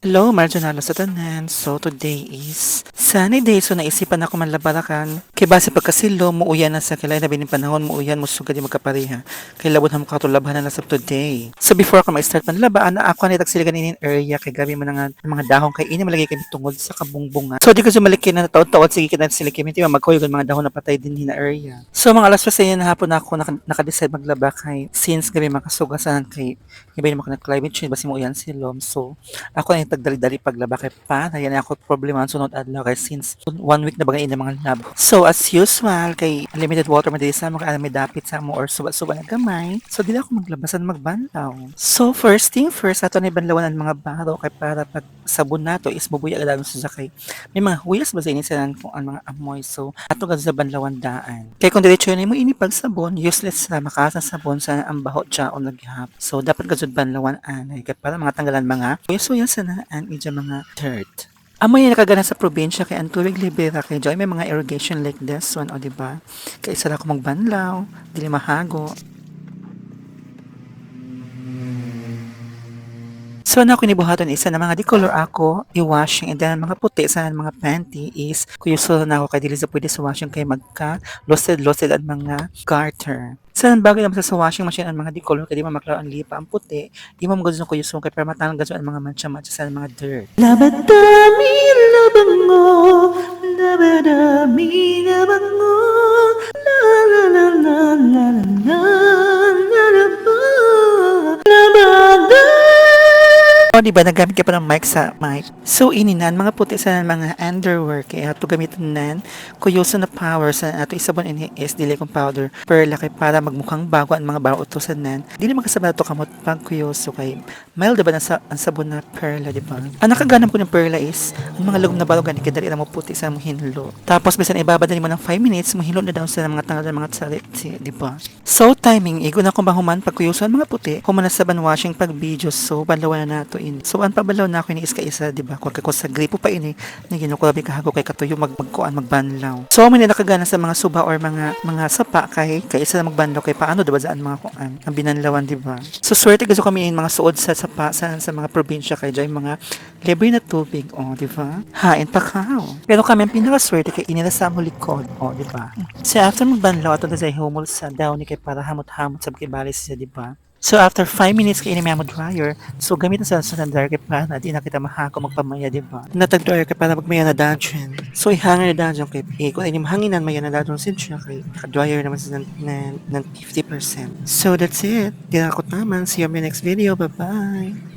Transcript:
Hello, Marjanalo sa tanan. So, today is sunny day. So, naisipan ako manlabarakan. Kay base pagkasilo, muuyan na sa kilay na bining panahon, muuyan mo sugad yung magkapareha. Kay labot na makatulabahan na sa today. So, before ako ma-start manlabaan, na ako nitag sila ganinin area kay gabi mo na nga mga dahon kay ini malagay kami tungod sa kabungbunga. So, di ko sumalikin na taon-taon sige kita sila kami ti magkuyog ang mga dahon na patay din na area. So, mga alas 12 na hapon na ako naka-decide maglaba kay since gabi makasugasan kay iba yung mga climate change basi mo yan silom. So, ako na yung tagdali-dali paglaba kay pa, na yan ako problema ang sunod adlaw kay since 1 week na bagay na mga lab. So as usual kay limited water madali sa mga may dapit sa mo or suba-suba na gamay. So dili ako maglabasan magbanlaw. So first thing first ato ni banlawan ang mga baro kay para pag sabon nato is bubuya agad sa kay may mga huyas ba sa ini sa kung ang mga amoy. So ato gad sa banlawan daan. Kay kung diretso ni mo ini pag sabon useless na makasa sabon sa ang baho siya o naghihap. So dapat gad banlawan anay kay para mga tanggalan mga huyas-huyas na ija mga dirt. Amoy nakagana sa probinsya kay ang tubig libera kay Joy may mga irrigation like this one o diba? Kay isa ako magbanlaw, dili mahago. So na ako nibuhaton isa na mga di-color ako i-washing and then mga puti sa mga panty is kuyuso na ako kay dili sa pwede sa washing kay magka losed ang mga garter. Sa bagay naman sa washing machine ang mga di-color kay di maklaro ang lipa ang puti di mo magudso kuyuso kay para matanggal gadso ang mga mancha-mancha sa mga dirt. Labadami labango labadami labango la la la la la la la la la o, di ba, nagamit ka pa ng mic sa mic. So, ininan, mga puti sa mga underwear, kaya ito gamitin nan, kuyoso na power sa ato isabon ini is dili kong powder, perla kay para magmukhang bago ang mga baro utosan nan. Dili makasabot to kamot pag kuyoso kay mild diba ang sabon na perla, di ba? Ang nakaganap ko ng perla is, ang mga lugom na baro gani kay dali na mo puti sa mong hinlo. Tapos, bisan ibabad mo ng 5 minutes, mo hinlo na daw sa mga tanggal ng mga tsariti, di ba? So, timing, igo na kung bahuman pag kuyoso ang mga puti, humana sa washing pag video, so, balawan na nato ini. So ang pabalaw na ako ini is kaisa, di ba? Kung ako sa gripo pa ini, na ginukulang kahago kay katuyo magkuan magbanlaw. So may nakagana sa mga suba or mga sapa kay kaisa na magbanlaw kay paano diba daan mga kuan ang binanlawan, di ba? So swerte gaso kami in mga suod sa sapa sa mga probinsya kay joy mga libre na tubig, oh, di ba? Hain pa kao. Pero kami ang pinakaswerte kay inila sa among likod, oh, di ba? So after magbanlaw ato na sa humol sa daw ni kay para hamot-hamot sa kibalis siya, di ba? So after 5 minutes kay ini mo dryer, so gamit na sa dryer kay pa na di na kita mahako magpamaya, di ba? Natag dryer kay para magmaya na dadyan. So ihangin na dadyan kay kung ini mahanginan maya na dadyan siya kay dryer naman sa ng 50%. So that's it. Dinakot naman. See you in my next video. Bye bye.